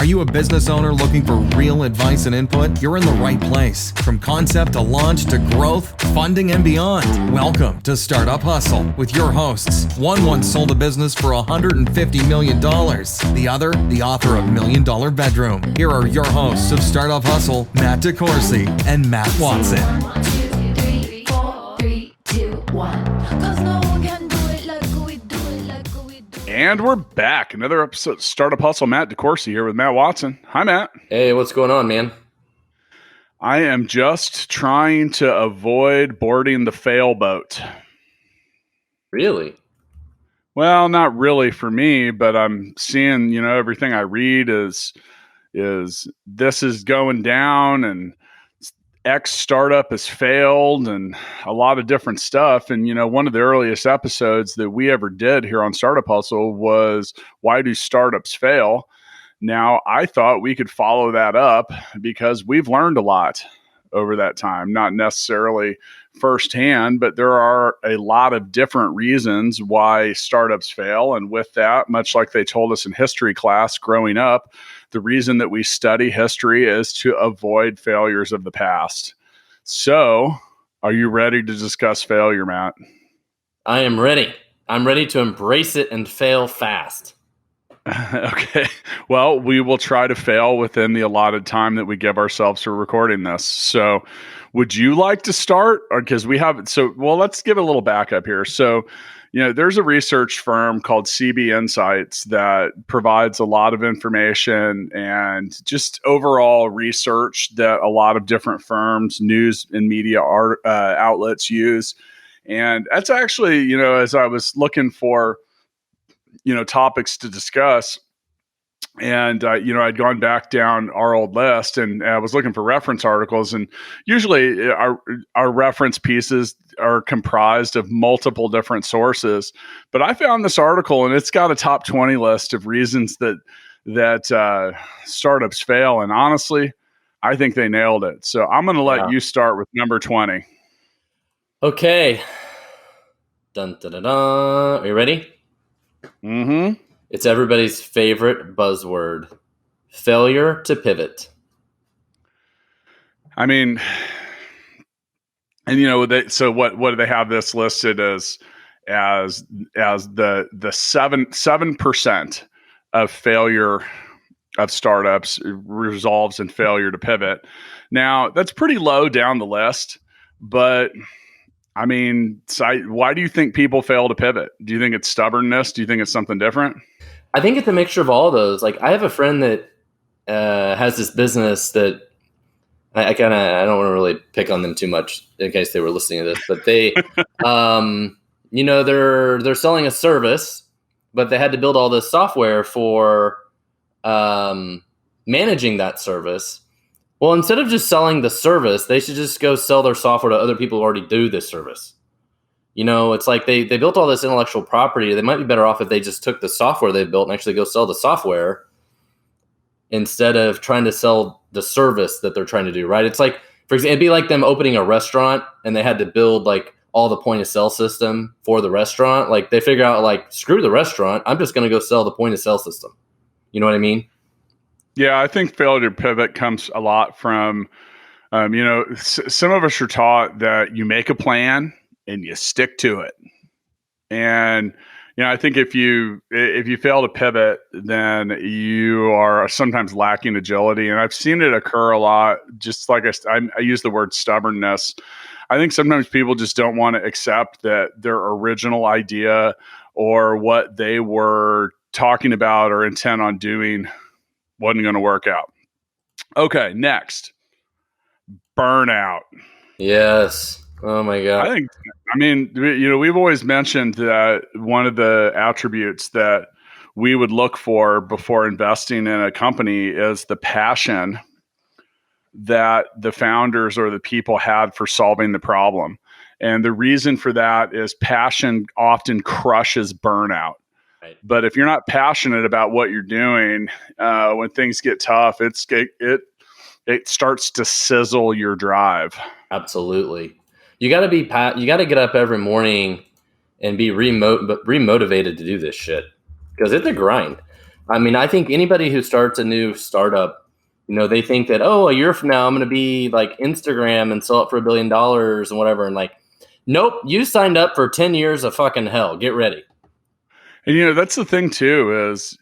you a business owner looking for real advice and input? You're in the right place. From concept to launch to growth, funding, and beyond. Welcome to Startup Hustle with your hosts. One once sold a business for $150 million. The other, the author of $1 Million Bedroom. Here are your hosts of Startup Hustle, Matt DeCoursey and Matt Watson. 1, 2, 3, 4, 3, 2, 1. 'Cause no one can do it like we do it, like we do it. And we're back. Another episode of Startup Hustle. Matt DeCoursey here with Matt Watson. Hi, Matt. Hey, what's going on, man? I am just trying to avoid boarding the fail boat. Really? Well, not really for me, but I'm seeing, everything I read is this is going down and X startup has failed and a lot of different stuff. And, one of the earliest episodes that we ever did here on Startup Hustle was why do startups fail? Now, I thought we could follow that up because we've learned a lot over that time, not necessarily firsthand, but there are a lot of different reasons why startups fail. And with that, much like they told us in history class growing up, the reason that we study history is to avoid failures of the past. So, are you ready to discuss failure, Matt? I am ready. I'm ready to embrace it and fail fast. Okay. Well, we will try to fail within the allotted time that we give ourselves for recording this. So, would you like to start? Or because we have let's give a little backup here. So, there's a research firm called CB Insights that provides a lot of information and just overall research that a lot of different firms, news and media outlets use. And that's actually, as I was looking for topics to discuss. And, I'd gone back down our old list and I was looking for reference articles. And usually our reference pieces are comprised of multiple different sources. But I found this article and it's got a top 20 list of reasons that startups fail. And honestly, I think they nailed it. So I'm going to let you start with number 20. Okay. Dun, dun, dun, dun. Are you ready? Mm-hmm. It's everybody's favorite buzzword. Failure to pivot. I mean, and so what do they have this listed as the 7% of failure of startups resolves in failure to pivot. Now, that's pretty low down the list, but why do you think people fail to pivot? Do you think it's stubbornness? Do you think it's something different? I think it's a mixture of all of those. Like, I have a friend that has this business that I don't want to really pick on them too much in case they were listening to this, but they, they're selling a service, but they had to build all this software for managing that service. Well, instead of just selling the service, they should just go sell their software to other people who already do this service. It's like they built all this intellectual property. They might be better off if they just took the software they built and actually go sell the software instead of trying to sell the service that they're trying to do, right? It's like, for example, it'd be like them opening a restaurant and they had to build like all the point of sale system for the restaurant. Like they figure out like, screw the restaurant. I'm just going to go sell the point of sale system. You know what I mean? Yeah, I think failure to pivot comes a lot from, some of us are taught that you make a plan and you stick to it. And, I think if you fail to pivot, then you are sometimes lacking agility. And I've seen it occur a lot, just like I use the word stubbornness. I think sometimes people just don't want to accept that their original idea or what they were talking about or intent on doing wasn't going to work out. Okay, next. Burnout. Yes. Oh my God. We've always mentioned that one of the attributes that we would look for before investing in a company is the passion that the founders or the people had for solving the problem. And the reason for that is passion often crushes burnout. Right. But if you're not passionate about what you're doing, when things get tough, it starts to sizzle your drive. Absolutely. You got to get up every morning and be remotivated to do this shit because it's a grind. I mean, I think anybody who starts a new startup, they think that, a year from now I'm going to be like Instagram and sell it for $1 billion and whatever. And like, nope, you signed up for 10 years of fucking hell. Get ready. And that's the thing too, is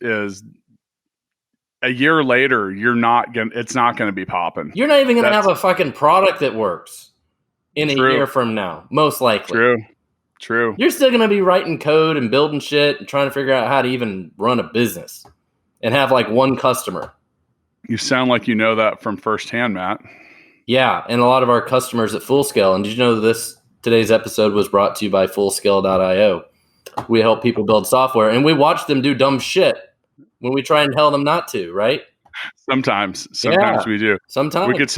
a year later, it's not gonna be popping. You're not even gonna have a fucking product that works in a year from now, most likely. True. You're still gonna be writing code and building shit and trying to figure out how to even run a business and have like one customer. You sound like you know that from firsthand, Matt. Yeah, and a lot of our customers at Fullscale. And did you know today's episode was brought to you by Fullscale.io? We help people build software, and we watch them do dumb shit when we try and tell them not to, right? Sometimes we do. Sometimes we could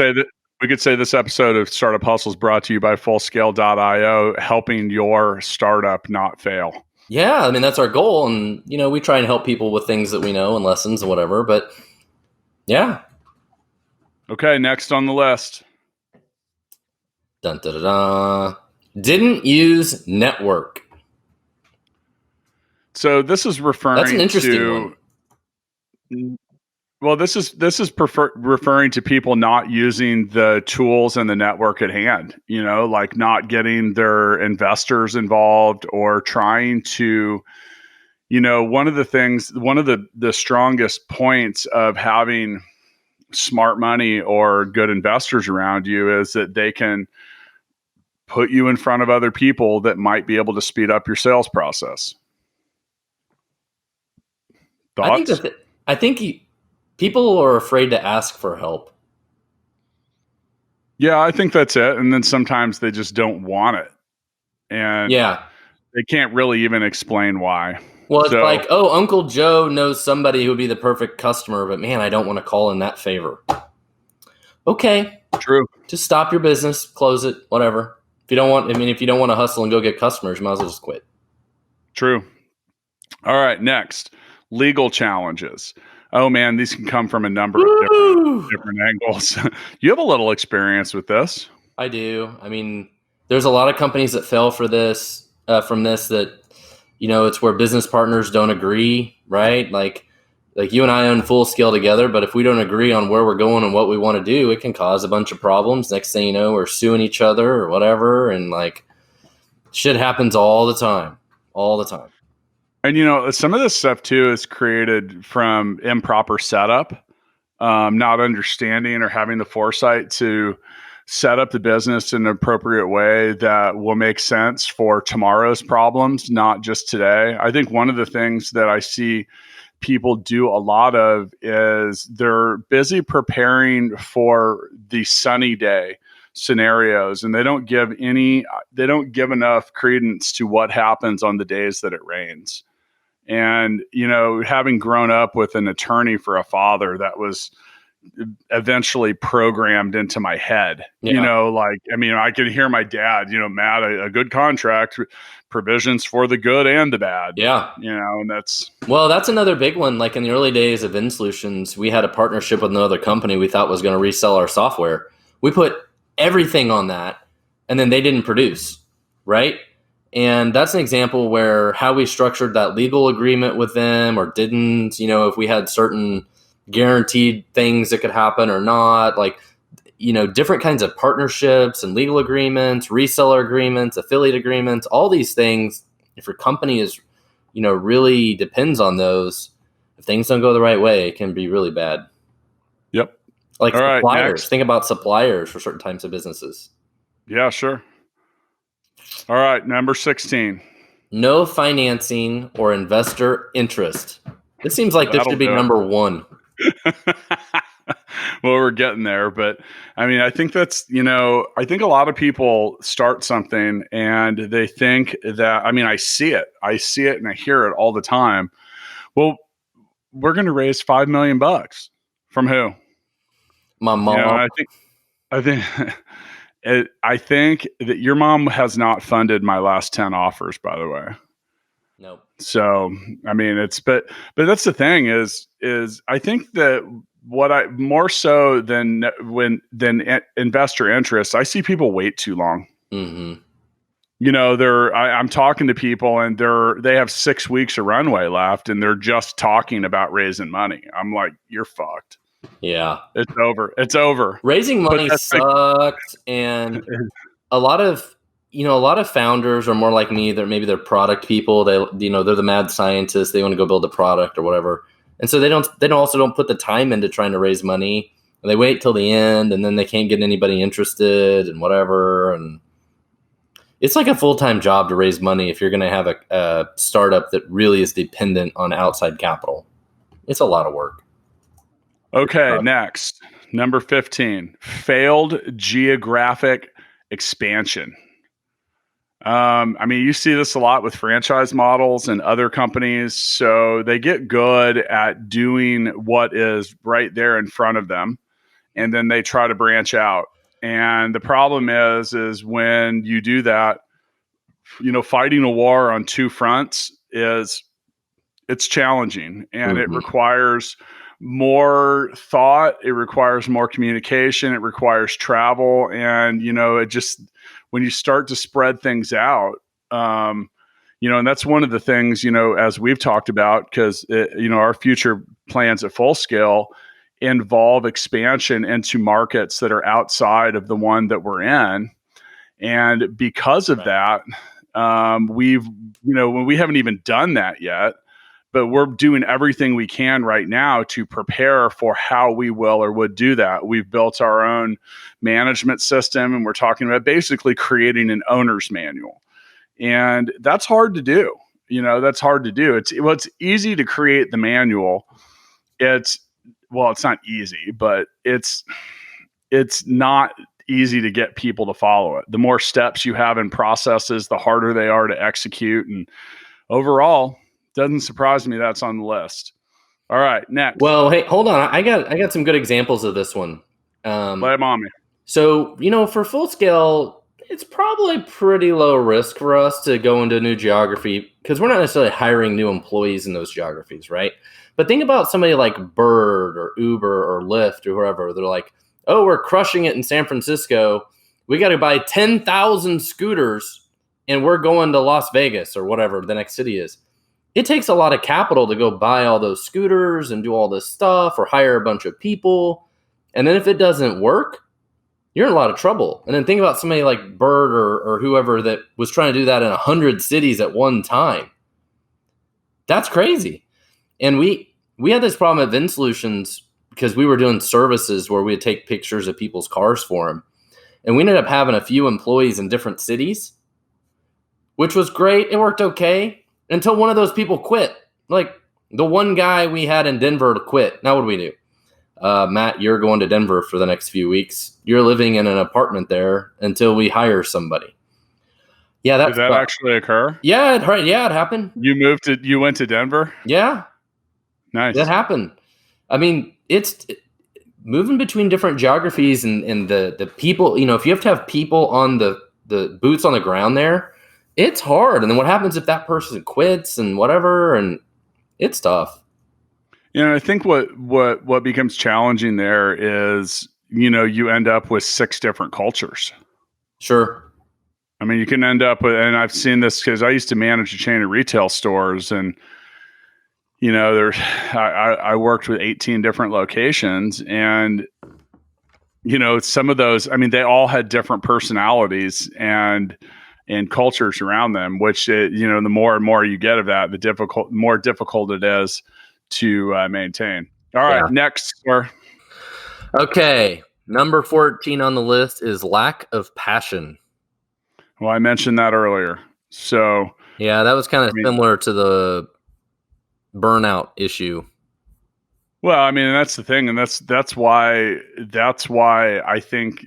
say this episode of Startup Hustle is brought to you by Fullscale.io, helping your startup not fail. Yeah, I mean that's our goal, and we try and help people with things that we know and lessons and whatever. But yeah. Okay, next on the list. Dun, da, da, da. Didn't use network. So this is referring to. That's an interesting one. Well, this is referring to people not using the tools and the network at hand. Like not getting their investors involved or trying to. One of the strongest points of having smart money or good investors around you is that they can put you in front of other people that might be able to speed up your sales process. Thoughts? I think people are afraid to ask for help. Yeah, I think that's it. And then sometimes they just don't want it. And they can't really even explain why. Well, it's like, Uncle Joe knows somebody who would be the perfect customer, but man, I don't want to call in that favor. Okay. True. Just stop your business, close it, whatever. If you don't want to hustle and go get customers, you might as well just quit. True. All right, next. Legal challenges. Oh man, these can come from a number of different angles. You have a little experience with this. I do. I mean, there's a lot of companies that fail for this, from this that, it's where business partners don't agree, right? Like you and I own Fullscale together, but if we don't agree on where we're going and what we want to do, it can cause a bunch of problems. Next thing you know, we're suing each other or whatever. And like shit happens all the time. And some of this stuff too is created from improper setup, not understanding or having the foresight to set up the business in an appropriate way that will make sense for tomorrow's problems, not just today. I think one of the things that I see people do a lot of is they're busy preparing for the sunny day scenarios, and they don't give enough credence to what happens on the days that it rains. And, having grown up with an attorney for a father, that was eventually programmed into my head. I could hear my dad, Matt, a good contract, provisions for the good and the bad. Yeah. And that's another big one. Like in the early days of InSolutions, we had a partnership with another company we thought was going to resell our software. We put everything on that, and then they didn't produce, right? And that's an example where how we structured that legal agreement with them or didn't, if we had certain guaranteed things that could happen or not, like, different kinds of partnerships and legal agreements, reseller agreements, affiliate agreements, all these things. If your company is, really depends on those, if things don't go the right way, it can be really bad. Yep. Like all suppliers. Right, next. Think about suppliers for certain types of businesses. Yeah, sure. All right, number 16. No financing or investor interest. This seems like this should be number one. Well, we're getting there, but I think that's, I think a lot of people start something and they think that, I see it and I hear it all the time. Well, we're going to raise $5 million from who? My mom. I think that your mom has not funded my last 10 offers, by the way. Nope. So, but that's the thing is I think that what I more so than investor interest, I see people wait too long. Mm-hmm. I'm talking to people and they have 6 weeks of runway left and they're just talking about raising money. I'm like, you're fucked. Yeah. It's over. It's over. Raising money sucks. And a lot of founders are more like me. They're product people. They're the mad scientists. They want to go build a product or whatever. And so they don't put the time into trying to raise money. And they wait till the end and then they can't get anybody interested and whatever. And it's like a full-time job to raise money if you're going to have a startup that really is dependent on outside capital. It's a lot of work. Okay, next. Number 15, failed geographic expansion. You see this a lot with franchise models and other companies. So they get good at doing what is right there in front of them, and then they try to branch out. And the problem is when you do that, fighting a war on two fronts it's challenging, and it requires more thought. It requires more communication. It requires travel. And, when you start to spread things out, and that's one of the things, as we've talked about, because, our future plans at Full Scale involve expansion into markets that are outside of the one that we're in. And because of that, we haven't even done that yet, but we're doing everything we can right now to prepare for how we will or would do that. We've built our own management system, and we're talking about basically creating an owner's manual. And that's hard to do. It's easy to create the manual. It's not easy, but it's not easy to get people to follow it. The more steps you have in processes, the harder they are to execute. And overall, doesn't surprise me that's on the list. All right, next. Well, hey, hold on. I got some good examples of this one. Lay them on me. So, for Full Scale, it's probably pretty low risk for us to go into a new geography because we're not necessarily hiring new employees in those geographies, right? But think about somebody like Bird or Uber or Lyft or whoever. They're like, oh, we're crushing it in San Francisco. We got to buy 10,000 scooters and we're going to Las Vegas or whatever the next city is. It takes a lot of capital to go buy all those scooters and do all this stuff or hire a bunch of people. And then if it doesn't work, you're in a lot of trouble. And then think about somebody like Bird or whoever that was trying to do that in 100 cities at one time. That's crazy. And we had this problem at Vin Solutions because we were doing services where we would take pictures of people's cars for them. And we ended up having a few employees in different cities, which was great. It worked okay until one of those people quit. Like the one guy we had in Denver quit. Now what do we do? Matt, you're going to Denver for the next few weeks. You're living in an apartment there until we hire somebody. Yeah, did that actually occur? Yeah, it happened. You went to Denver? Yeah. Nice. That happened. I mean, it's moving between different geographies and the people, if you have to have people on the boots on the ground there, it's hard. And then what happens if that person quits and whatever, and it's tough. I think what becomes challenging there is, you end up with 6 different cultures. Sure. I mean, you can end up with, and I've seen this because I used to manage a chain of retail stores, and I worked with 18 different locations, and some of those, I mean, they all had different personalities and cultures around them, which the more and more you get of that, the more difficult it is to maintain. All right, next, sir. Okay, number 14 on the list is lack of passion. Well, I mentioned that earlier. So yeah, that was kind of similar to the burnout issue. Well, I mean, that's the thing, and that's why I think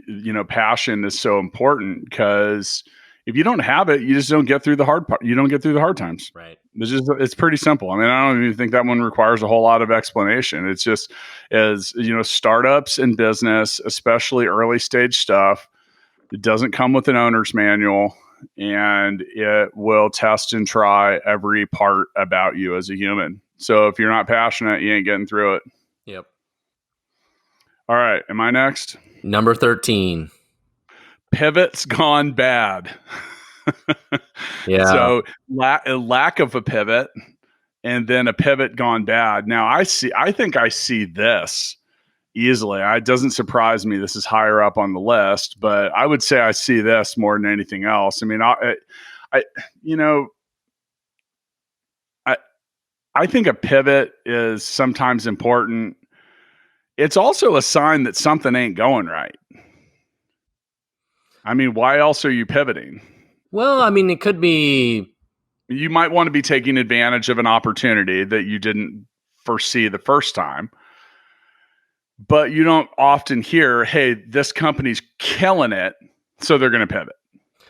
passion is so important, because if you don't have it, you just don't get through the hard part. You don't get through the hard times. Right. It's pretty simple. I mean, I don't even think that one requires a whole lot of explanation. It's just, as startups and business, especially early stage stuff, it doesn't come with an owner's manual, and it will test and try every part about you as a human. So if you're not passionate, you ain't getting through it. Yep. All right. Am I next? Number 13. Pivots gone bad. Yeah. So a lack of a pivot, and then a pivot gone bad. Now I think I see this easily. It doesn't surprise me. This is higher up on the list, but I would say I see this more than anything else. I mean, I think a pivot is sometimes important. It's also a sign that something ain't going right. I mean, why else are you pivoting? Well, I mean, it could be. You might want to be taking advantage of an opportunity that you didn't foresee the first time. But you don't often hear, hey, this company's killing it, so they're going to pivot.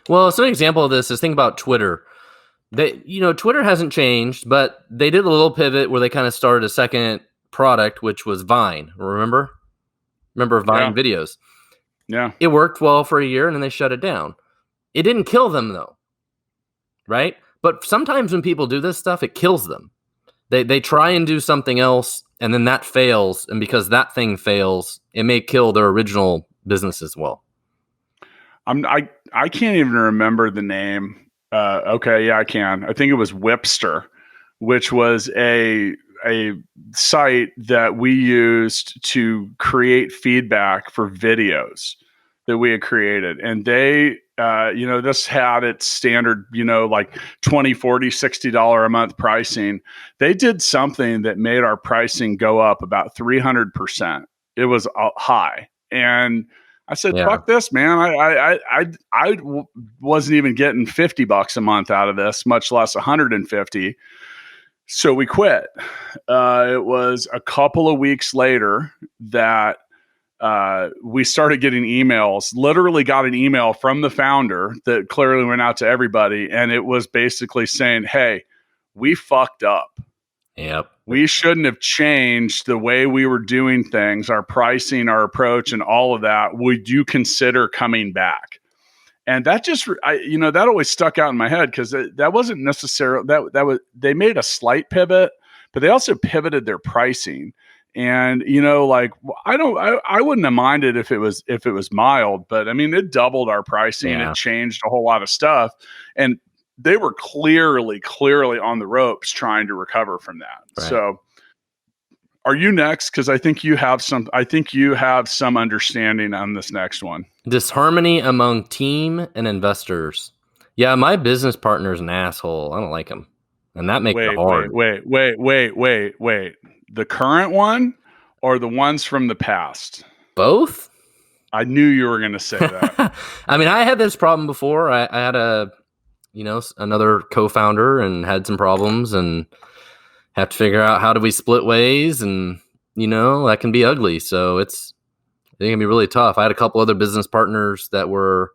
Well, so an example of this is think about Twitter. Twitter hasn't changed, but they did a little pivot where they kind of started a second product, which was Vine. Remember Vine videos? Yeah. It worked well for a year, and then they shut it down. It didn't kill them, though, right? But sometimes when people do this stuff, it kills them. They try and do something else, and then that fails. And because that thing fails, it may kill their original business as well. I can't even remember the name. Okay, yeah, I can. I think it was Whipster, which was a site that we used to create feedback for videos that we had created. And they, this had its standard, like $20, $40, $60 a month pricing. They did something that made our pricing go up about 300%. It was high. And I said, fuck this, man. I wasn't even getting $50 a month out of this, much less 150. So we quit. It was a couple of weeks later that we started getting emails, literally got an email from the founder that clearly went out to everybody. And it was basically saying, hey, we fucked up. Yep. We shouldn't have changed the way we were doing things, our pricing, our approach, and all of that. Would you consider coming back? And that just, that always stuck out in my head because that wasn't necessarily they made a slight pivot, but they also pivoted their pricing. And I wouldn't have minded if it was mild, but I mean it doubled our pricing. Yeah. It changed a whole lot of stuff, and they were clearly on the ropes trying to recover from that. Right. So are you next? Because I think you have some understanding on this next one. Disharmony among team and investors. Yeah, my business partner is an asshole. I don't like him. And that makes it hard. Wait. The current one or the ones from the past? Both? I knew you were going to say that. I mean, I had this problem before. I had another co-founder and had some problems and have to figure out how do we split ways, and that can be ugly. So it can be really tough. I had a couple other business partners that were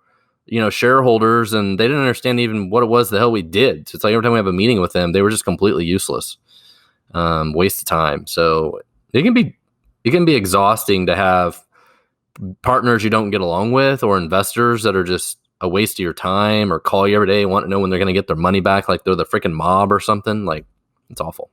shareholders, and they didn't understand even what it was the hell we did. So it's like every time we have a meeting with them, they were just completely useless, waste of time. So it can be exhausting to have partners you don't get along with, or investors that are just a waste of your time, or call you every day and want to know when they're going to get their money back, like they're the freaking mob or something. Like, it's awful.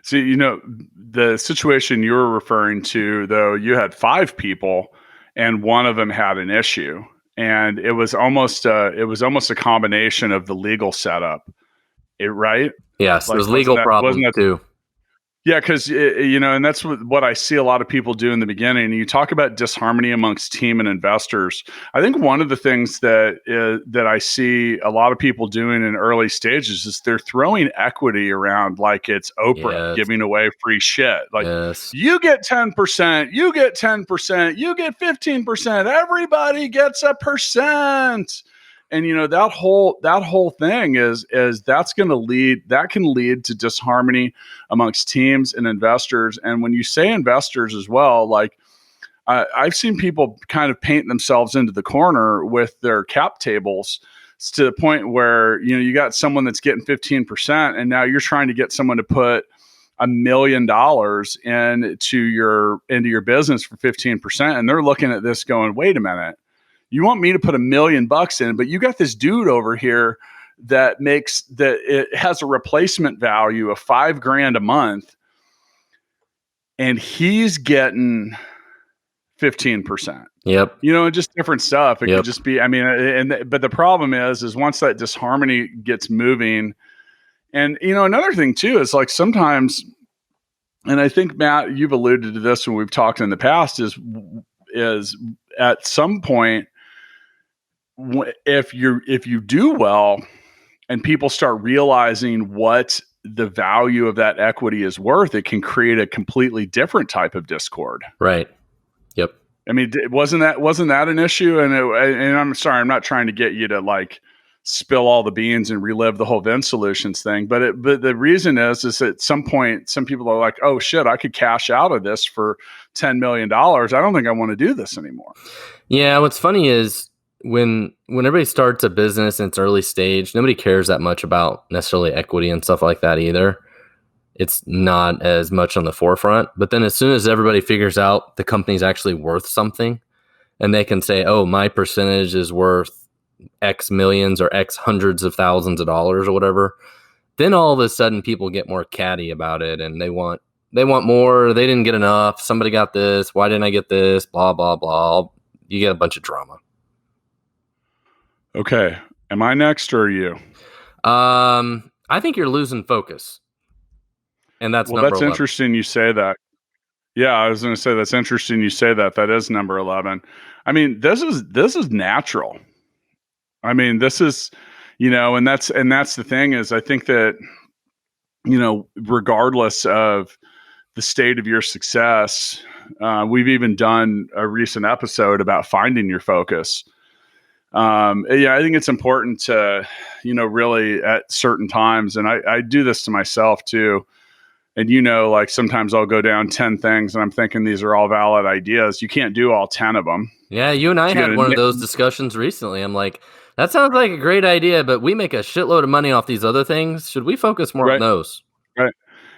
See, the situation you were referring to, though, you had 5 people and one of them had an issue, and it was almost a combination of the legal setup. Right? Yes, like, there's legal problems too. Yeah, because and that's what I see a lot of people do in the beginning. You talk about disharmony amongst team and investors. I think one of the things that I see a lot of people doing in early stages is they're throwing equity around like it's Oprah giving away free shit. Like you get 10%, you get 10%, you get 15%. Everybody gets a percent. And that whole thing is that can lead to disharmony amongst teams and investors. And when you say investors as well, like I've seen people kind of paint themselves into the corner with their cap tables to the point where you got someone that's getting 15%, and now you're trying to get someone to put $1 million into your business for 15%, and they're looking at this going, wait a minute. You want me to put $1 million in, but you got this dude over here that it has a replacement value of $5,000 a month, and he's getting 15%. Yep. You know, just different stuff. It Yep. could just be, I mean, but the problem is once that disharmony gets moving, and, you know, another thing too is like sometimes, and I think, Matt, you've alluded to this when we've talked in the past, is at some point, if you do well and people start realizing what the value of that equity is worth, it can create a completely different type of discord. Right. Yep. I mean, wasn't that an issue? And I'm sorry, I'm not trying to get you to like spill all the beans and relive the whole Vin Solutions thing, but the reason is at some point, some people are like, oh shit, I could cash out of this for $10 million. I don't think I want to do this anymore. Yeah. What's funny is when everybody starts a business in its early stage, nobody cares that much about necessarily equity and stuff like that either. It's not as much on the forefront. But then as soon as everybody figures out the company's actually worth something and they can say, oh, my percentage is worth X millions or X hundreds of thousands of dollars or whatever, then all of a sudden people get more catty about it and they want more. They didn't get enough. Somebody got this. Why didn't I get this? Blah, blah, blah. You get a bunch of drama. Okay. Am I next or are you? I think you're losing focus. And that's well, number that's 11. Interesting you say that. Yeah, I was going to say that's interesting you say that. That is number 11. I mean, this is natural. I mean, this is, you know, and that's the thing is I think that, you know, regardless of the state of your success, we've even done a recent episode about finding your focus. Yeah, I think it's important to, you know, really at certain times, and I do this to myself too. And, you know, like sometimes I'll go down 10 things and I'm thinking these are all valid ideas. You can't do all 10 of them. Yeah, you and I had one of those discussions recently. I'm like, that sounds like a great idea, but we make a shitload of money off these other things. Should we focus more on those? Right.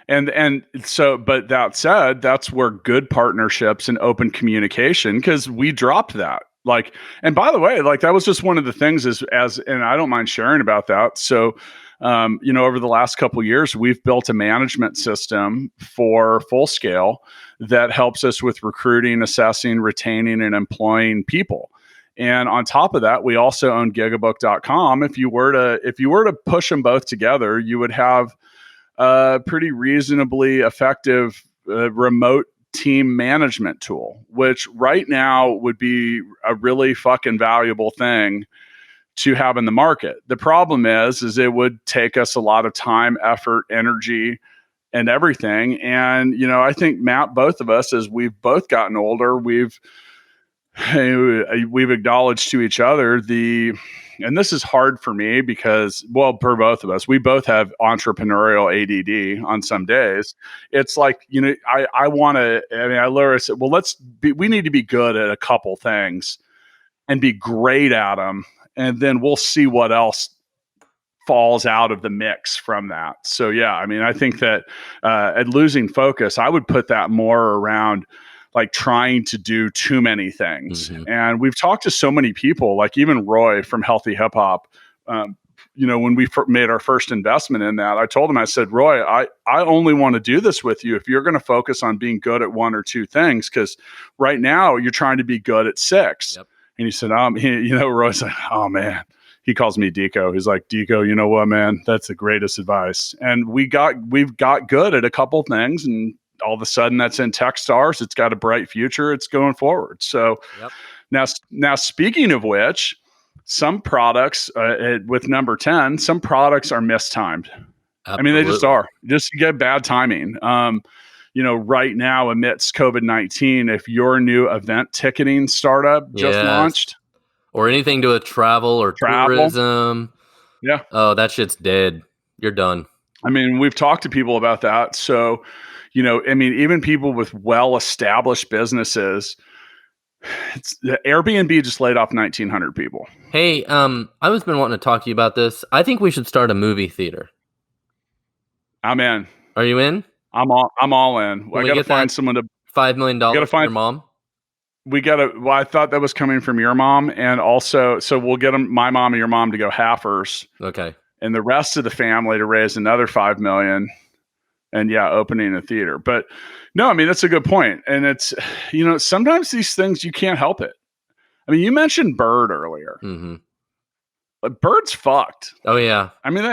And so, but that said, that's where good partnerships and open communication, because we dropped that. Like, and by the way, like that was just one of the things and I don't mind sharing about that. So, you know, over the last couple of years, we've built a management system for Full Scale that helps us with recruiting, assessing, retaining, and employing people. And on top of that, we also own GigaBook.com. If you were to push them both together, you would have a pretty reasonably effective remote team management tool, which right now would be a really fucking valuable thing to have in the market. The problem is it would take us a lot of time, effort, energy, and everything. And, you know, I think, Matt, both of us, as we've both gotten older, we've acknowledged to each other and this is hard for me because, well, for both of us, we both have entrepreneurial ADD on some days. It's like, you know, I literally said, well, we need to be good at a couple things and be great at them. And then we'll see what else falls out of the mix from that. So, yeah, I mean, I think that at losing focus, I would put that more around like trying to do too many things. Mm-hmm. And we've talked to so many people, like even Roy from Healthy Hip Hop. You know, when we made our first investment in that, I told him, I said, Roy, I only want to do this with you if you're going to focus on being good at one or two things, because right now you're trying to be good at 6. Yep. And he said, you know, Roy's like, oh man, he calls me Deco. He's like, Deco, you know what, man, that's the greatest advice. And we've got good at a couple things, and all of a sudden that's in Techstars. It's got a bright future. It's going forward. So now speaking of which, some products with number 10, some products are mistimed. Absolutely. I mean, they just are. Just get bad timing. You know, right now amidst COVID-19, if your new event ticketing startup just launched, or anything to a travel or tourism, oh, that shit's dead. You're done. I mean, we've talked to people about that. So, you know, I mean, even people with well-established businesses, the Airbnb just laid off 1,900 people. Hey, I've been wanting to talk to you about this. I think we should start a movie theater. I'm in. Are you in? I'm all in. I got to find someone to $5 million for your mom. Well, I thought that was coming from your mom, and also, so we'll get my mom and your mom to go halfers. Okay. And the rest of the family to raise another $5 million. and opening a theater. But no, I mean, that's a good point. And it's, sometimes these things, you can't help it. I mean, you mentioned Bird earlier. Mm-hmm. But Bird's fucked. Oh yeah. I mean,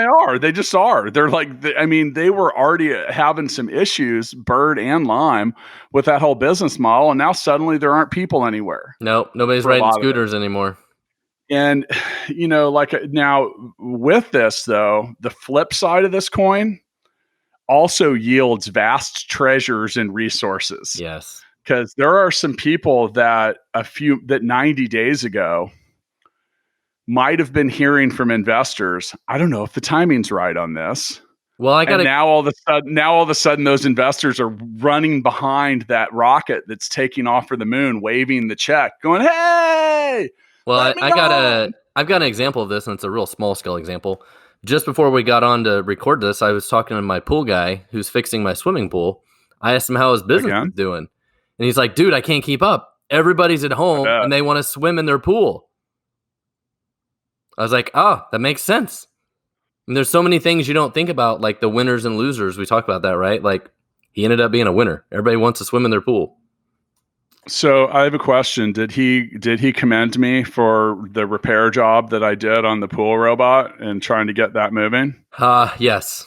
they just are. They're like, they were already having some issues, Bird and Lime, with that whole business model. And now suddenly there aren't people anywhere. Nope. Nobody's riding scooters anymore. And, now with this, though, the flip side of this coin also yields vast treasures and resources. Yes. Because there are some people that 90 days ago might have been hearing from investors, I don't know if the timing's right on this. Well, now all of a sudden those investors are running behind that rocket that's taking off for the moon, waving the check, going, "Hey!" Well, I've got an example of this, and it's a real small scale example. Just before we got on to record this, I was talking to my pool guy who's fixing my swimming pool. I asked him how his business was doing, and he's like, "Dude, I can't keep up. Everybody's at home and they want to swim in their pool." I was like, that makes sense. And there's so many things you don't think about, like the winners and losers. We talked about that, right? Like he ended up being a winner. Everybody wants to swim in their pool. So I have a question. Did he commend me for the repair job that I did on the pool robot and trying to get that moving? Yes.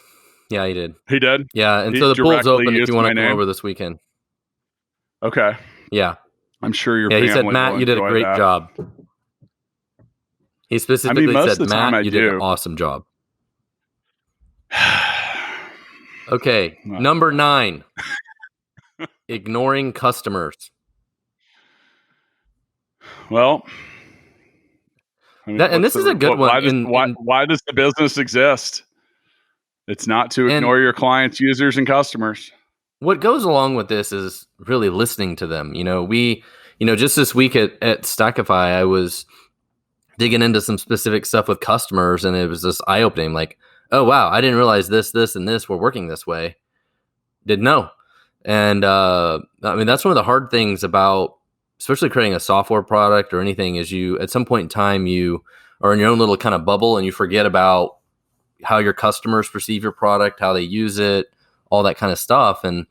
Yeah, he did. He did? Yeah, and so the pool's open if you want to come over this weekend. Okay. Yeah. I'm sure your family he said, "Matt, you did a great job." He specifically said, "Matt, you did an awesome job." Okay, number 9. Ignoring customers. Well, and this is a good one. Why does the business exist? It's not to ignore your clients, users, and customers. What goes along with this is really listening to them. Just this week at Stackify, I was digging into some specific stuff with customers, and it was just eye-opening. Like, oh wow, I didn't realize this, and this were working this way. Didn't know. And that's one of the hard things about, especially creating a software product or anything, is you at some point in time you are in your own little kind of bubble and you forget about how your customers perceive your product, how they use it, all that kind of stuff. And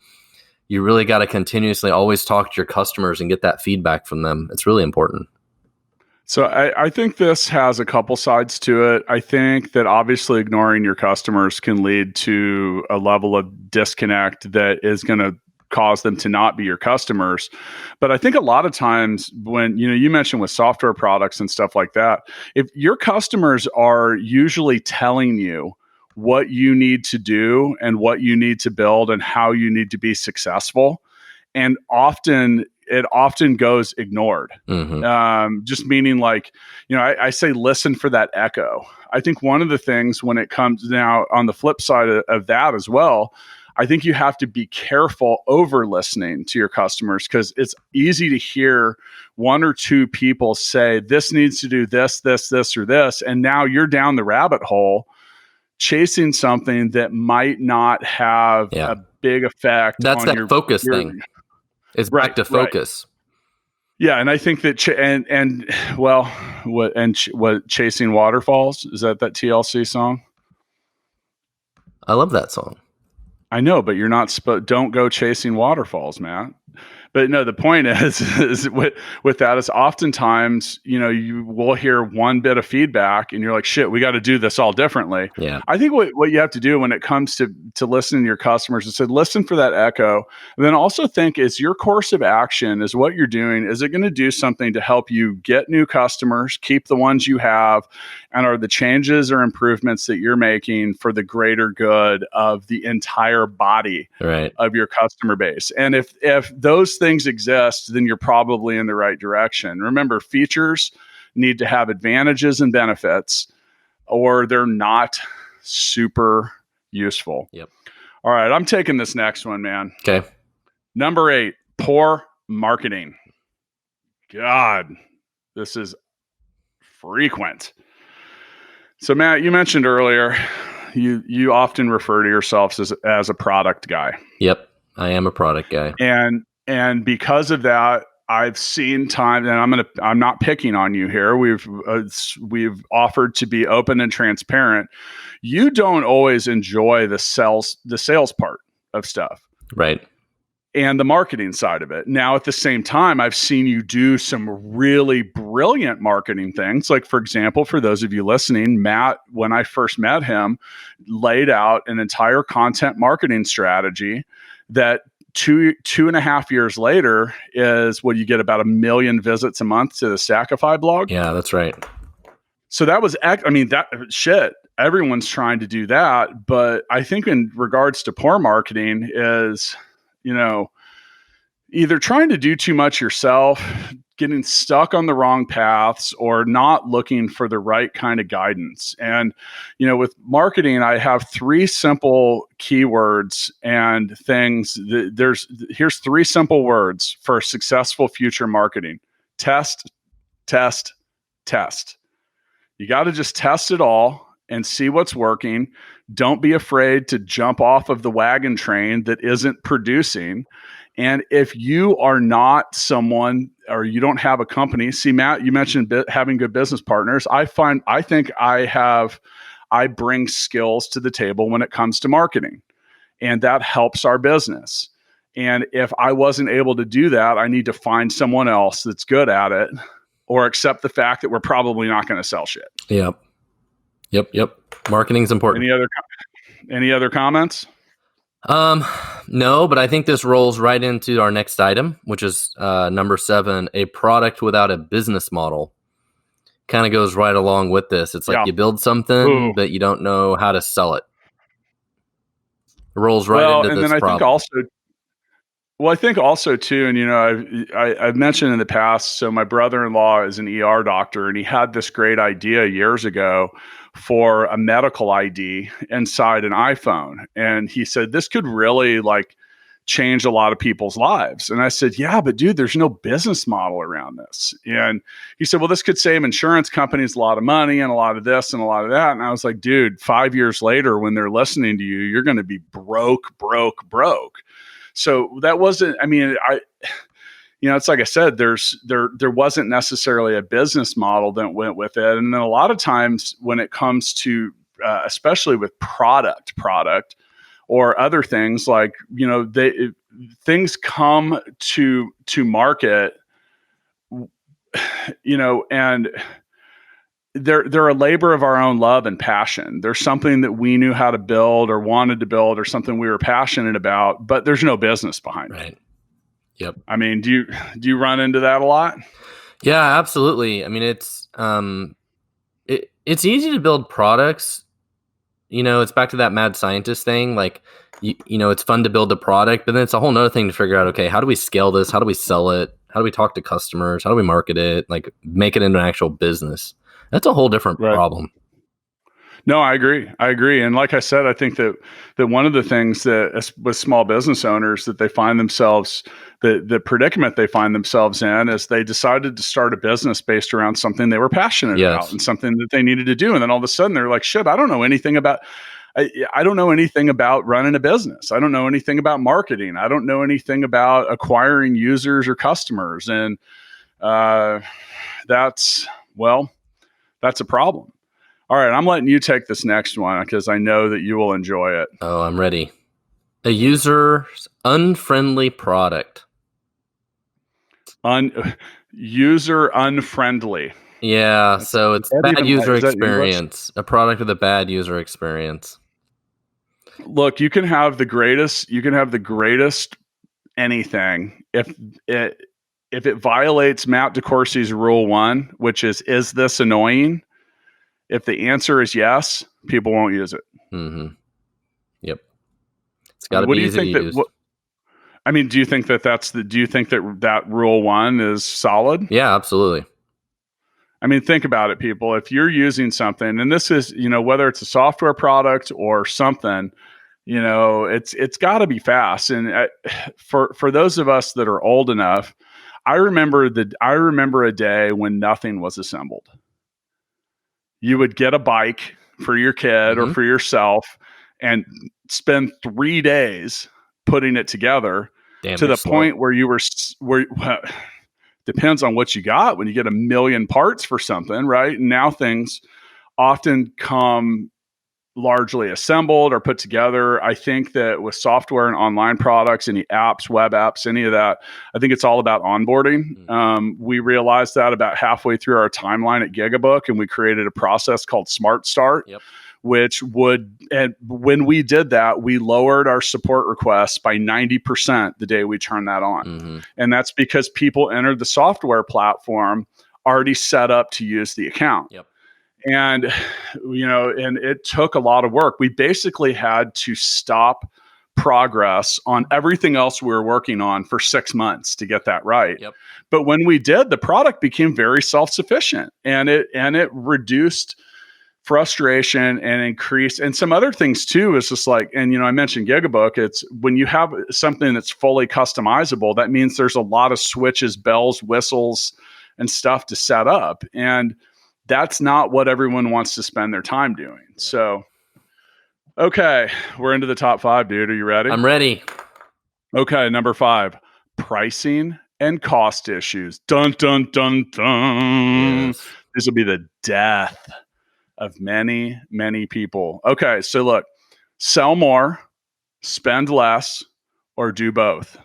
you really got to continuously always talk to your customers and get that feedback from them. It's really important. So I think this has a couple sides to it. I think that obviously ignoring your customers can lead to a level of disconnect that is going to cause them to not be your customers. But I think a lot of times when, you mentioned with software products and stuff like that, if your customers are usually telling you what you need to do and what you need to build and how you need to be successful, and it often goes ignored. Mm-hmm. Just meaning like, I say listen for that echo. I think one of the things when it comes now on the flip side of that as well, I think you have to be careful over listening to your customers, because it's easy to hear one or two people say, this needs to do this, or this. And now you're down the rabbit hole chasing something that might not have a big effect. That's on that focus thing. It's back to focus. Right. Yeah, and I think that what Chasing Waterfalls, is that TLC song? I love that song. I know, but you're not don't go chasing waterfalls, man. But no, the point is with that is oftentimes, you will hear one bit of feedback and you're like, shit, we got to do this all differently. Yeah. I think what you have to do when it comes to listening to your customers is to listen for that echo. And then also think, is your course of action, is what you're doing, is it going to do something to help you get new customers, keep the ones you have, and are the changes or improvements that you're making for the greater good of the entire body of your customer base? And if those things exist, then you're probably in the right direction. Remember, features need to have advantages and benefits, or they're not super useful. Yep. All right, I'm taking this next one, man. Okay. Number 8, poor marketing. God, this is frequent. So Matt, you mentioned earlier, you often refer to yourself as a product guy. Yep, I am a product guy. And because of that, I've seen times, and I'm not picking on you here. We've offered to be open and transparent. You don't always enjoy the sales part of stuff. Right. And the marketing side of it. Now, at the same time, I've seen you do some really brilliant marketing things. Like, for example, for those of you listening, Matt, when I first met him, laid out an entire content marketing strategy that two and a half years later is what you get about 1 million visits a month to the Stackify blog. Yeah, that's right. So that was, that shit. Everyone's trying to do that. But I think in regards to poor marketing is, either trying to do too much yourself, getting stuck on the wrong paths, or not looking for the right kind of guidance. And, with marketing, I have 3 simple keywords and things. Here's 3 simple words for successful future marketing: test, test, test. You got to just test it all and see what's working. Don't be afraid to jump off of the wagon train that isn't producing. And if you are not someone, or you don't have a company, see, Matt, you mentioned having good business partners. I think I bring skills to the table when it comes to marketing, and that helps our business. And if I wasn't able to do that, I need to find someone else that's good at it, or accept the fact that we're probably not going to sell shit. Yep. Marketing's important. Any other comments? No, but I think this rolls right into our next item, which is number 7, a product without a business model. Kind of goes right along with this. It's like you build something, but you don't know how to sell it. It rolls right into this problem. I think also too, and I've mentioned in the past, so my brother-in-law is an ER doctor, and he had this great idea years ago for a medical ID inside an iPhone. And he said, this could really change a lot of people's lives. And I said, yeah, but dude, there's no business model around this. And he said, well, this could save insurance companies a lot of money and a lot of this and a lot of that. And I was like, dude, 5 years later, when they're listening to you, you're going to be broke. So that wasn't, it's like I said, there wasn't necessarily a business model that went with it. And then a lot of times when it comes to, especially with product or other things, things come to market, and they're a labor of our own love and passion. There's something that we knew how to build or wanted to build, or something we were passionate about, but there's no business behind it. Yep. Do you run into that a lot? Yeah, absolutely. It's easy to build products. It's back to that mad scientist thing. It's fun to build a product, but then it's a whole nother thing to figure out, okay, how do we scale this? How do we sell it? How do we talk to customers? How do we market it? Make it into an actual business. That's a whole different problem. No, I agree. And like I said, I think that one of the things that with small business owners that they find themselves, the predicament they find themselves in, is they decided to start a business based around something they were passionate about and something that they needed to do. And then all of a sudden they're like, shit, I don't know anything about running a business. I don't know anything about marketing. I don't know anything about acquiring users or customers. And that's a problem. All right, I'm letting you take this next one because I know that you will enjoy it. Oh, I'm ready. A user's unfriendly product. User unfriendly. Yeah, so it's bad user experience. A product with a bad user experience. Look, you can have the greatest anything if it violates Matt DeCoursey's rule 1, which is this annoying? If the answer is yes, people won't use it. Mm-hmm. Yep. It's got to be easy to use. Do you think that rule 1 is solid? Yeah, absolutely. Think about it, people. If you're using something, and this is, whether it's a software product or something, it's got to be fast. And for those of us that are old enough, I remember a day when nothing was assembled. You would get a bike for your kid or for yourself and spend 3 days putting it together to the point where depends on what you got. When you get 1 million parts for something, right? And now things often come largely assembled or put together. I think that with software and online products, any apps, web apps, any of that, I think it's all about onboarding. We realized that about halfway through our timeline at GigaBook, and we created a process called Smart Start. Yep. Which would, and when we did that, we lowered our support requests by 90% the day we turned that on. And that's because people entered the software platform already set up to use the account. Yep. And, and it took a lot of work. We basically had to stop progress on everything else we were working on for 6 months to get that right. Yep. But when we did, the product became very self-sufficient, and it reduced frustration and increase, and some other things too. Is just like, and I mentioned GigaBook. It's when you have something that's fully customizable, that means there's a lot of switches, bells, whistles, and stuff to set up, and that's not what everyone wants to spend their time doing. Yeah. So, okay, we're into the top 5, dude. Are you ready? I'm ready. Okay, number 5, pricing and cost issues. Dun dun dun dun. Yes. This will be the death of many, many people. Okay, so look, sell more, spend less, or do both.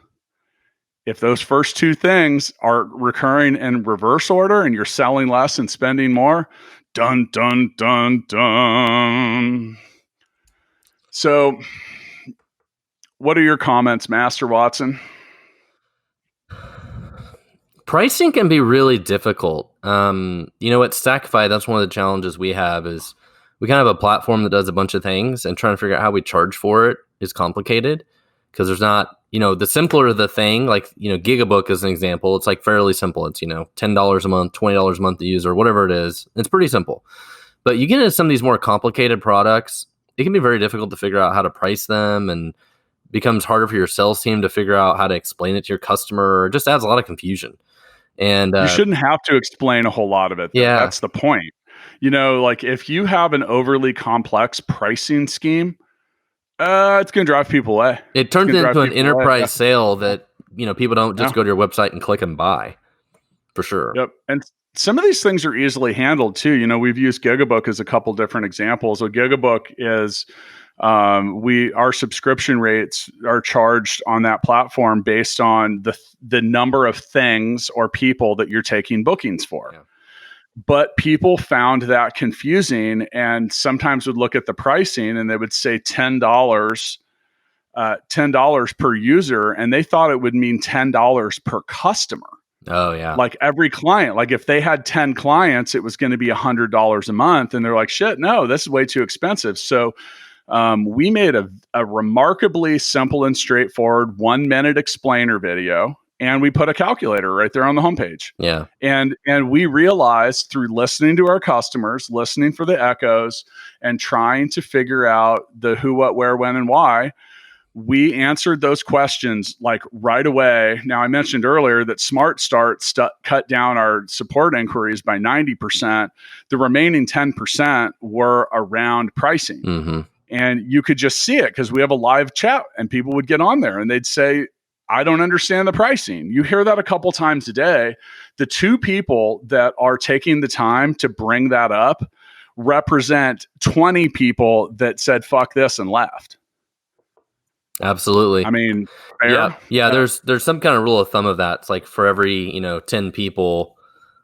If those first 2 things are recurring in reverse order and you're selling less and spending more, dun, dun, dun, dun. So what are your comments, Master Watson? Pricing can be really difficult. At Stackify, that's one of the challenges we have is we kind of have a platform that does a bunch of things, and trying to figure out how we charge for it is complicated because there's not, the simpler the thing, like, GigaBook is an example. It's like fairly simple. It's, $10 a month, $20 a month to use, or whatever it is. It's pretty simple. But you get into some of these more complicated products, it can be very difficult to figure out how to price them, and becomes harder for your sales team to figure out how to explain it to your customer. It just adds a lot of confusion. And you shouldn't have to explain a whole lot of it. Yeah. That's the point. Like if you have an overly complex pricing scheme, it's going to drive people away. It turns into an enterprise sale that, people don't just go to your website and click and buy, for sure. Yep. And some of these things are easily handled too. We've used GigaBook as a couple different examples. So GigaBook is, our subscription rates are charged on that platform based on the number of things or people that you're taking bookings for. Yeah. But people found that confusing, and sometimes would look at the pricing and they would say $10 per user, and they thought it would mean $10 per customer. Oh yeah. Like every client, like if they had 10 clients, it was going to be $100 a month, and they're like, shit, no, this is way too expensive. So we made a remarkably simple and straightforward 1-minute explainer video, and we put a calculator right there on the homepage. Yeah. And we realized through listening to our customers, listening for the echoes, and trying to figure out the who, what, where, when, and why, we answered those questions like right away. Now, I mentioned earlier that Smart Start cut down our support inquiries by 90%. The remaining 10% were around pricing. Mm-hmm. And you could just see it because we have a live chat, and people would get on there and they'd say, I don't understand the pricing. You hear that a couple times a day. The 2 people that are taking the time to bring that up represent 20 people that said, fuck this, and left. Absolutely. I mean, fair. Yeah. There's some kind of rule of thumb of that. It's like for every, 10 people,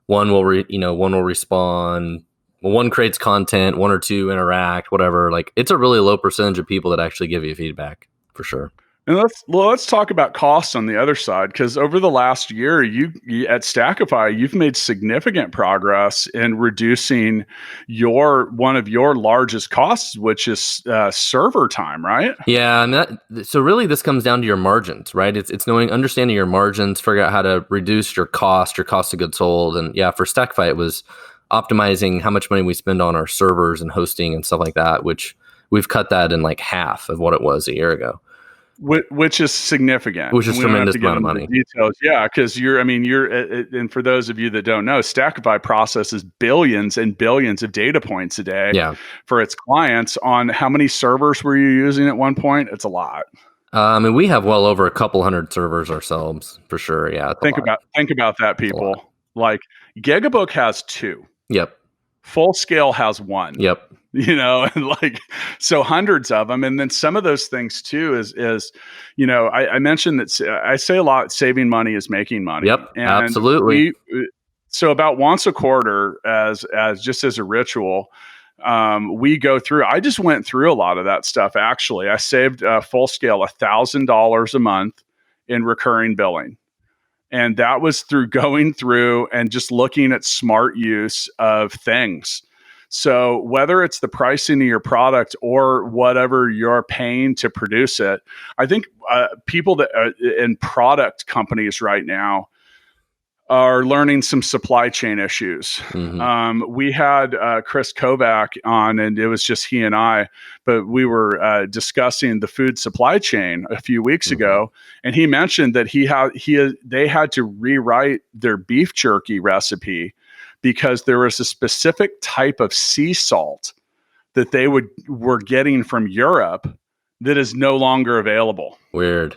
one will respond. Well, 1 creates content, 1 or 2 interact, whatever. Like it's a really low percentage of people that actually give you feedback, for sure. And let's talk about costs on the other side, because over the last year, you at Stackify, you've made significant progress in reducing one of your largest costs, which is server time, right? Yeah, and so really this comes down to your margins, right? It's understanding your margins, figure out how to reduce your cost of goods sold, and yeah, for Stackify it was optimizing how much money we spend on our servers and hosting and stuff like that, which we've cut that in like half of what it was a year ago. Which is significant. Which is tremendous amount of money. Details, yeah, because and for those of you that don't know, Stackify processes billions and billions of data points a day for its clients. On how many servers were you using at one point? It's a lot. We have well over a couple hundred servers ourselves, for sure. Yeah. Think about that, people. Like GigaBook has 2. Yep. Full Scale has 1. Yep. and like, so hundreds of them. And then some of those things too is, I mentioned that I say a lot, saving money is making money. Yep, And absolutely. So about once a quarter as just as a ritual, we go through, I just went through a lot of that stuff. Actually, I saved full scale $1,000 a month in recurring billing. And that was through going through and just looking at smart use of things. So whether it's the pricing of your product or whatever you're paying to produce it, I think people that are in product companies right now are learning some supply chain issues. We had Chris Kovac on, and it was just he and I, but we were discussing the food supply chain a few weeks ago, and he mentioned that they had to rewrite their beef jerky recipe because there was a specific type of sea salt that they were getting from Europe that is no longer available. Weird.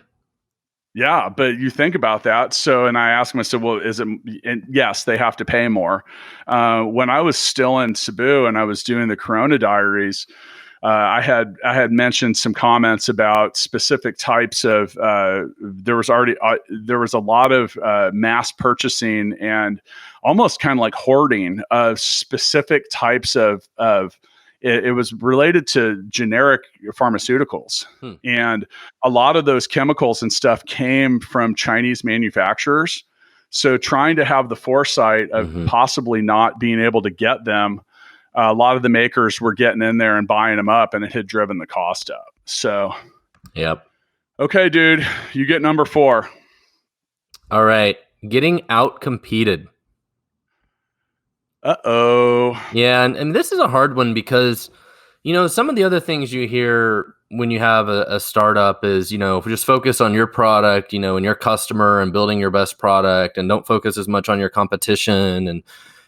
Yeah, but you think about that. So, and I asked him, I said, well, is it, and yes, they have to pay more. When I was still in Cebu and I was doing the Corona diaries, I had mentioned some comments about specific types of, there was a lot of mass purchasing and almost kind of like hoarding of specific types of it was related to generic pharmaceuticals. And a lot of those chemicals and stuff came from Chinese manufacturers. So trying to have the foresight of possibly not being able to get them, a lot of the makers were getting in there and buying them up, and it had driven the cost up. So, yep. Okay, dude, you get number 4. All right. Getting out competed. Uh-oh. Yeah, and this is a hard one because, some of the other things you hear when you have a startup is, just focus on your product, and your customer and building your best product, and don't focus as much on your competition. And,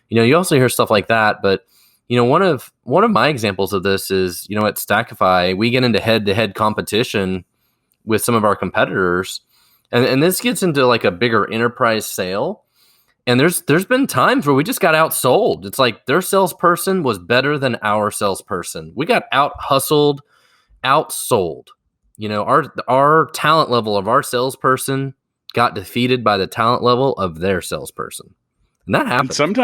you also hear stuff like that. But, one of my examples of this is, at Stackify, we get into head-to-head competition with some of our competitors. And this gets into like a bigger enterprise sale. And there's been times where we just got outsold. It's like their salesperson was better than our salesperson. We got out-hustled, outsold. Our talent level of our salesperson got defeated by the talent level of their salesperson. And that happens. And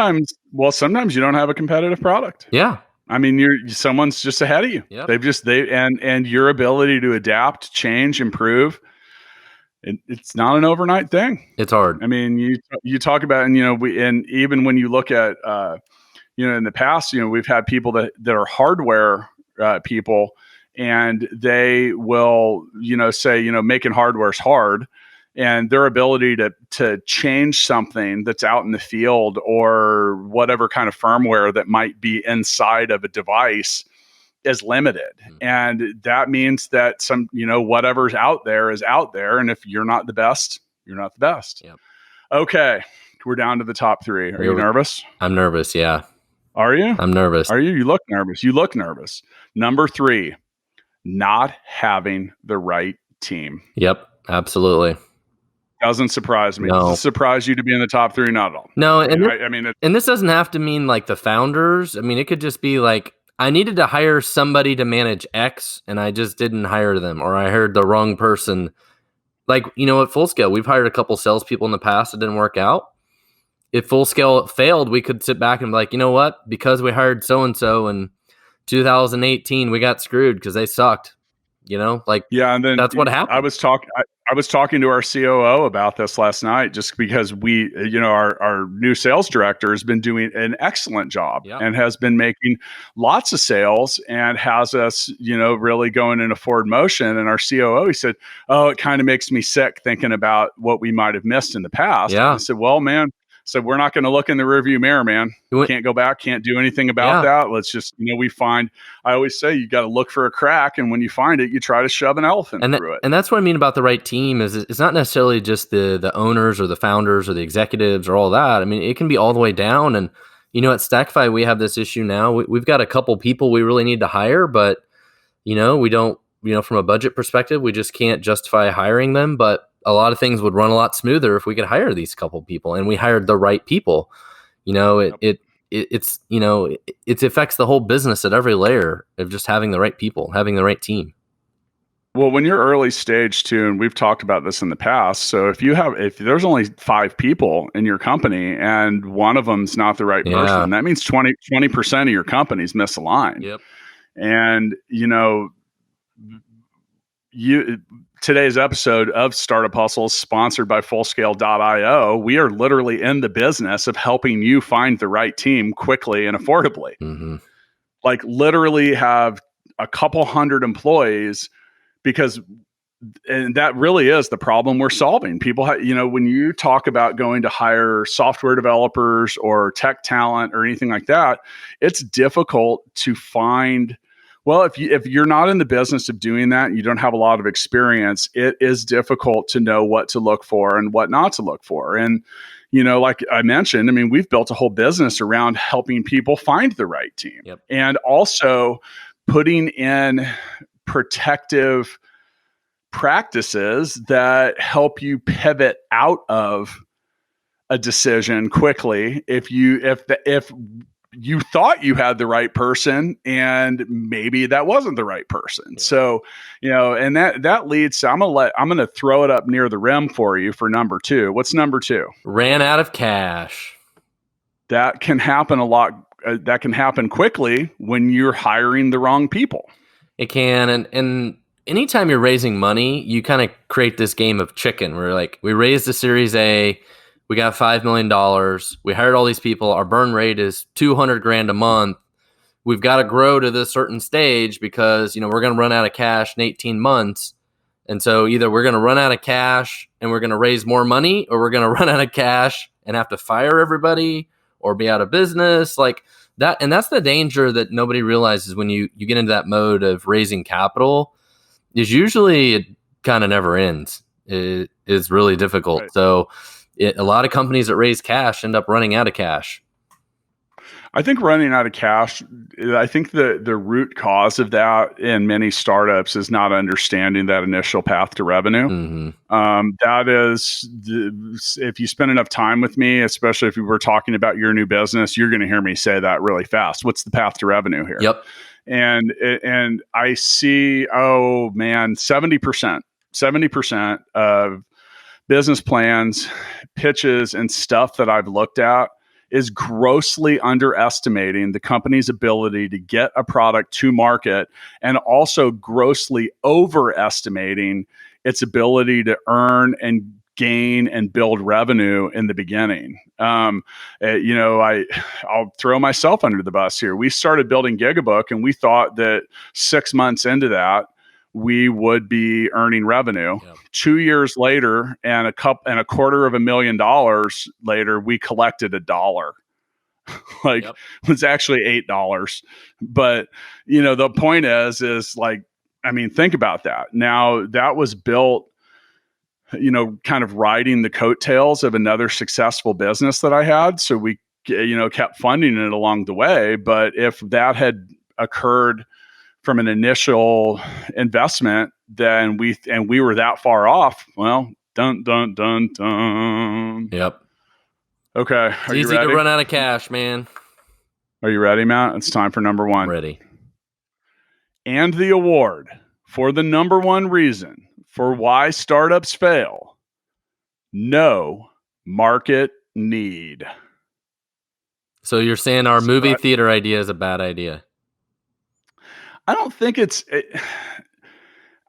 sometimes you don't have a competitive product. Yeah. I mean, someone's just ahead of you. Yep. And your ability to adapt, change, improve, it's not an overnight thing. It's hard. I mean, you talk about, and even when you look at, in the past, we've had people that are hardware people, and they will, say, making hardware is hard, and their ability to change something that's out in the field or whatever kind of firmware that might be inside of a device is limited. And that means that some, whatever's out there is out there. And if you're not the best, you're not the best. Yep. Okay. We're down to the top 3. Are you nervous? I'm nervous. Yeah. Are you? I'm nervous. Are you? You look nervous. You look nervous. Number 3, not having the right team. Yep. Absolutely. Doesn't surprise me. No. Does it surprise you to be in the top 3? Not at all. No. And and this doesn't have to mean like the founders. I mean, it could just be like, I needed to hire somebody to manage X, and I just didn't hire them, or I hired the wrong person. Like, at Full Scale, we've hired a couple salespeople in the past that didn't work out. If Full Scale failed, we could sit back and be like, you know what? Because we hired so-and-so in 2018, we got screwed because they sucked. Yeah, and then that's what happened. I was talking to our COO about this last night, just because we, our new sales director has been doing an excellent job and has been making lots of sales and has us, really going in a forward motion. And our COO, he said, "Oh, it kind of makes me sick thinking about what we might have missed in the past." Yeah. And I said, "Well, man." So we're not going to look in the rearview mirror, man. Can't go back, can't do anything about that. Let's just, I always say you got to look for a crack. And when you find it, you try to shove an elephant through it. And that's what I mean about the right team is it's not necessarily just the owners or the founders or the executives or all that. I mean, it can be all the way down. And, at Stackify, we have this issue now. We've got a couple people we really need to hire, but, we don't, from a budget perspective, we just can't justify hiring them. But a lot of things would run a lot smoother if we could hire these couple people, and we hired the right people. It it's, you know, it affects the whole business at every layer of just having the right people, having the right team. Well, when you're early stage too, and we've talked about this in the past. So if there's only 5 people in your company and one of them's not the right person, that means 20% of your company's misaligned. Yep. And, you know, today's episode of Startup Hustles, sponsored by Fullscale.io, we are literally in the business of helping you find the right team quickly and affordably. Mm-hmm. Like literally have a couple hundred employees, because and that really is the problem we're solving. People, you know, when you talk about going to hire software developers or tech talent or anything like that, it's difficult to find. Well, if you're not in the business of doing that, and you don't have a lot of experience, it is difficult to know what to look for and what not to look for. And, you know, like I mentioned, I mean, we've built a whole business around helping people find the right team. Yep. And also putting in protective practices that help you pivot out of a decision quickly if you thought you had the right person and maybe that wasn't the right person. Yeah. So, you know, and that leads to, I'm going to throw it up near the rim for you for number 2. What's number 2? Ran out of cash. That can happen a lot. That can happen quickly when you're hiring the wrong people. It can. And anytime you're raising money, you kind of create this game of chicken where like, we raised the Series A, we got $5 million. We hired all these people. Our burn rate is $200,000 a month. We've got to grow to this certain stage because, you know, we're going to run out of cash in 18 months. And so either we're going to run out of cash and we're going to raise more money, or we're going to run out of cash and have to fire everybody or be out of business like that. And that's the danger that nobody realizes when you get into that mode of raising capital, is usually it kind of never ends. It is really difficult. Right. So a lot of companies that raise cash end up running out of cash. I think running out of cash, I think the root cause of that in many startups is not understanding that initial path to revenue. Mm-hmm. That is, if you spend enough time with me, especially if we were talking about your new business, you're going to hear me say that really fast. What's the path to revenue here? Yep. And I see, 70% of business plans, pitches, and stuff that I've looked at is grossly underestimating the company's ability to get a product to market, and also grossly overestimating its ability to earn and gain and build revenue in the beginning. I'll throw myself under the bus here. We started building GigaBook, and we thought that 6 months into that, we would be earning revenue. Yep. 2 years later, and $250,000 later, we collected $1. Like, yep. It was actually $8. But, you know, the point is like, I mean, think about that. Now, that was built, you know, kind of riding the coattails of another successful business that I had. So we, you know, kept funding it along the way. But if that had occurred from an initial investment, then we were that far off, well, dun. Yep. Okay. It's easy to run out of cash, man. Are you ready, Matt? It's time for number 1. Ready. And the award for the number 1 reason for why startups fail: no market need. So you're saying our movie theater idea is a bad idea? I don't think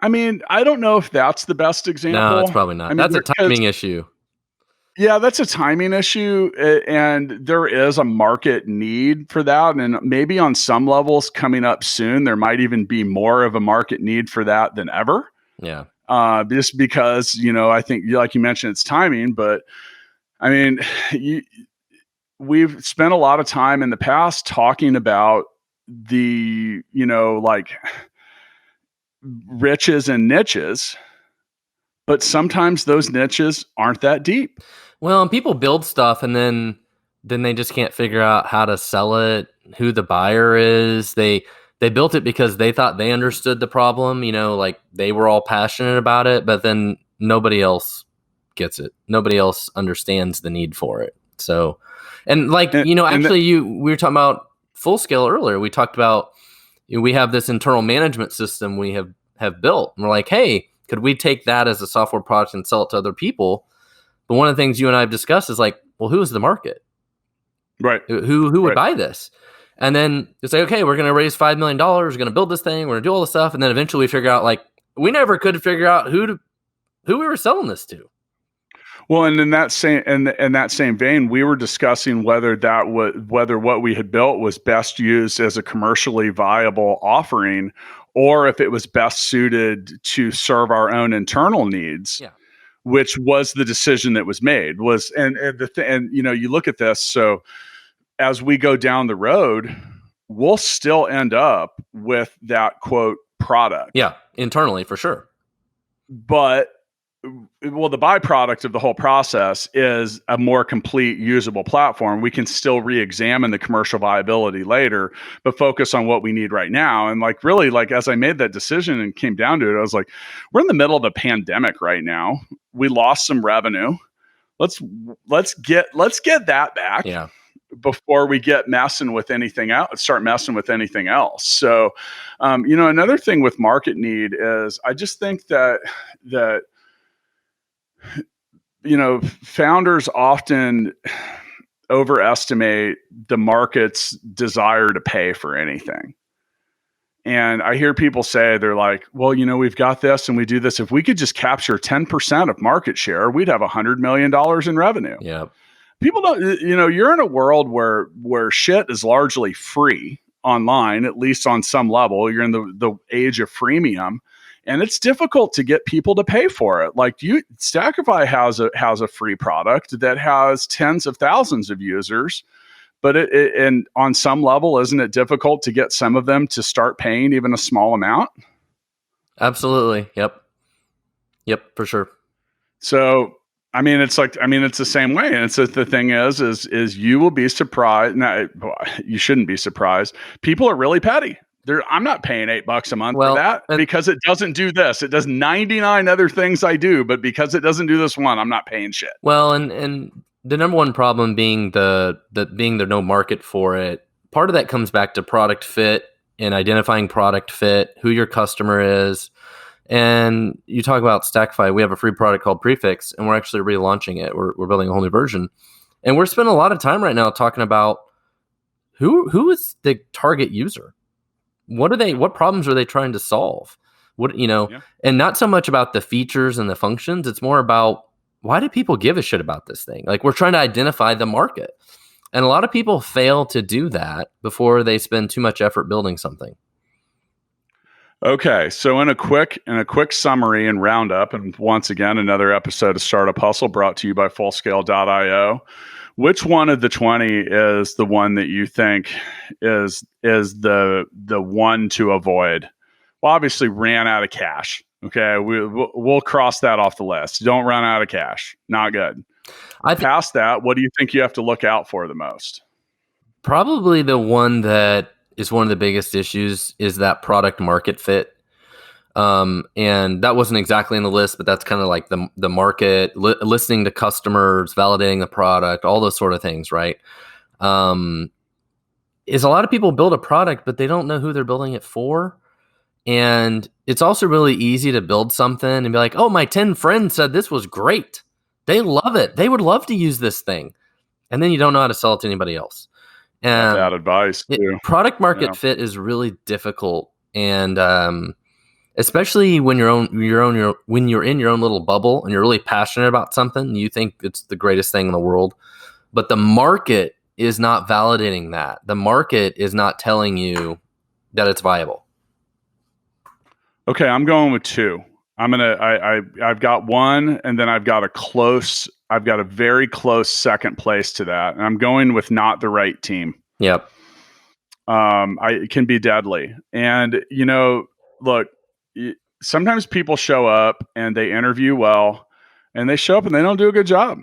I mean, I don't know if that's the best example. No, it's probably not. I mean, that's a timing issue. Yeah, that's a timing issue. And there is a market need for that. And maybe on some levels coming up soon, there might even be more of a market need for that than ever. Yeah. Just because, you know, I think, like you mentioned, it's timing. But I mean, we've spent a lot of time in the past talking about the, you know, like riches and niches, but sometimes those niches aren't that deep. Well, and people build stuff and then they just can't figure out how to sell it, who the buyer is. They built it because they thought they understood the problem, you know, like they were all passionate about it, but then nobody else gets it. Nobody else understands the need for it. So, and like, And- you know, and actually we were talking about Full Scale earlier. We talked about, you know, we have this internal management system we have built. And we're like, hey, could we take that as a software product and sell it to other people? But one of the things you and I have discussed is like, well, who is the market? Right. Who would Right. buy this? And then it's like, okay, we're going to raise $5 million. We're going to build this thing. We're going to do all this stuff. And then eventually we figure out, like, we never could figure out who we were selling this to. Well, and in that same vein, we were discussing whether what we had built was best used as a commercially viable offering, or if it was best suited to serve our own internal needs. Yeah. Which was the decision that was made. And you know, you look at this. So as we go down the road, we'll still end up with that quote product. Yeah, internally for sure. But well, the byproduct of the whole process is a more complete usable platform. We can still re-examine the commercial viability later, but focus on what we need right now. And like, really, like, as I made that decision and came down to it, I was like, we're in the middle of a pandemic right now. We lost some revenue. Let's get that back. Yeah. Before we get messing with anything else, start messing with anything else. So, you know, another thing with market need is I just think that you know, founders often overestimate the market's desire to pay for anything. And I hear people say, they're like, well, you know, we've got this and we do this. If we could just capture 10% of market share, we'd have $100 million in revenue. Yeah. People don't, you know, you're in a world where shit is largely free online, at least on some level. You're in the age of freemium. And it's difficult to get people to pay for it. Like Stackify has a free product that has tens of thousands of users, but and on some level, isn't it difficult to get some of them to start paying even a small amount? Absolutely. Yep, for sure. So, I mean, it's the same way. And it's the thing is you will be surprised. Now, you shouldn't be surprised. People are really petty. I'm not paying $8 a month for that because it doesn't do this. It does 99 other things I do, but because it doesn't do this one, I'm not paying shit. Well, and the number one problem being the no market for it. Part of that comes back to product fit and identifying product fit, who your customer is. And you talk about Stackify. We have a free product called Prefix, and we're actually relaunching it. We're building a whole new version, and we're spending a lot of time right now talking about who is the target user. What problems are they trying to solve? And not so much about the features and the functions. It's more about, why do people give a shit about this thing? Like, we're trying to identify the market. And a lot of people fail to do that before they spend too much effort building something. Okay. So in a quick summary and roundup, and once again, another episode of Startup Hustle brought to you by Fullscale.io. Which one of the 20 is the one that you think is the one to avoid? Well, obviously ran out of cash. Okay. We'll cross that off the list. Don't run out of cash. Not good. Past that, what do you think you have to look out for the most? Probably the one that is one of the biggest issues is that product market fit. And that wasn't exactly in the list, but that's kind of like the market, listening to customers, validating the product, all those sort of things, right? Is a lot of people build a product, but they don't know who they're building it for. And it's also really easy to build something and be like, oh, my 10 friends said this was great. They love it. They would love to use this thing. And then you don't know how to sell it to anybody else. And bad advice too. Product market fit is really difficult. And, especially when you're in your own little bubble and you're really passionate about something, you think it's the greatest thing in the world, but the market is not validating that. The market is not telling you that it's viable. Okay, I'm going with two. I've got one, and then I've got a very close second place to that, and I'm going with not the right team. Yep. It can be deadly, and look. Sometimes people show up and they interview well, and they show up and they don't do a good job,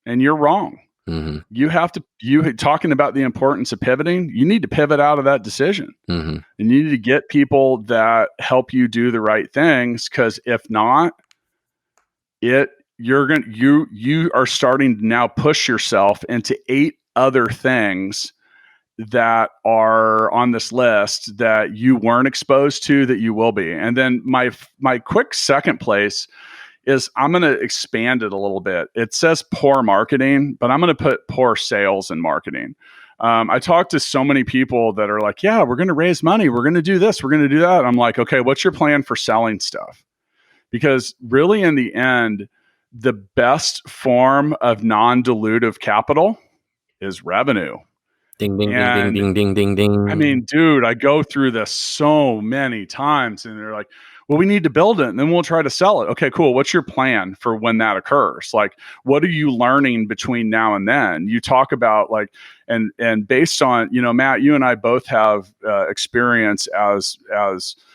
and you're wrong. Mm-hmm. You talking about the importance of pivoting. You need to pivot out of that decision, mm-hmm. and you need to get people that help you do the right things. Because if not, you are starting to now push yourself into 8 other things that are on this list that you weren't exposed to that you will be. And then my quick second place is I'm going to expand it a little bit. It says poor marketing, but I'm going to put poor sales and marketing. I talk to so many people that are like, yeah, we're going to raise money. We're going to do this. We're going to do that. I'm like, okay, what's your plan for selling stuff? Because really in the end, the best form of non-dilutive capital is revenue. Ding, ding, ding, ding, ding, ding, ding. I mean, dude, I go through this so many times and they're like, well, we need to build it and then we'll try to sell it. Okay, cool. What's your plan for when that occurs? Like, what are you learning between now and then? You talk about like, and based on, Matt, you and I both have experience as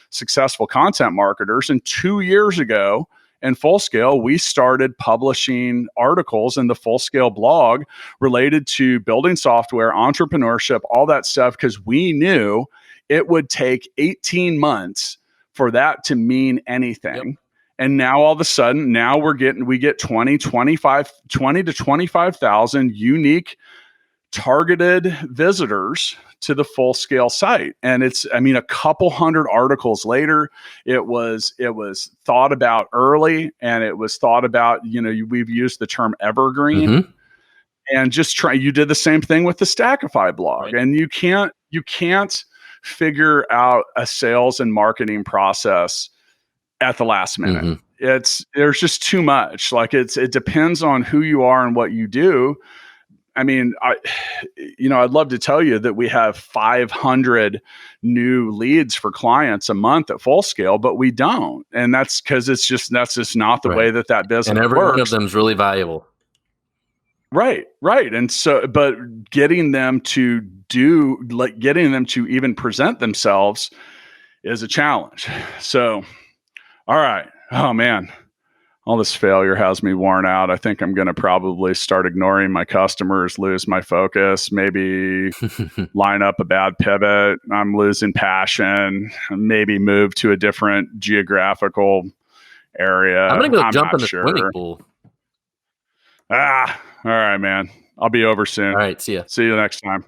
successful content marketers. And 2 years ago, in Full Scale, we started publishing articles in the Full Scale blog related to building software, entrepreneurship, all that stuff, because we knew it would take 18 months for that to mean anything. Yep. And now all of a sudden, we get 20 to 25,000 unique targeted visitors to the Full Scale site. And it's, a couple hundred articles later, it was thought about early, and it was thought about, we've used the term evergreen. Mm-hmm. And you did the same thing with the Stackify blog. Right. And you can't figure out a sales and marketing process at the last minute. Mm-hmm. There's just too much. Like it depends on who you are and what you do. I'd love to tell you that we have 500 new leads for clients a month at Full Scale, but we don't. And that's because that's just not the way that business works. And every one of them is really valuable. Right. And so, but getting them to even present themselves is a challenge. So, all right. Oh man. All this failure has me worn out. I think I'm going to probably start ignoring my customers, lose my focus, maybe line up a bad pivot. I'm losing passion, maybe move to a different geographical area. I'm going to go jump in the swimming pool. All right, man. I'll be over soon. All right. See ya. See you next time.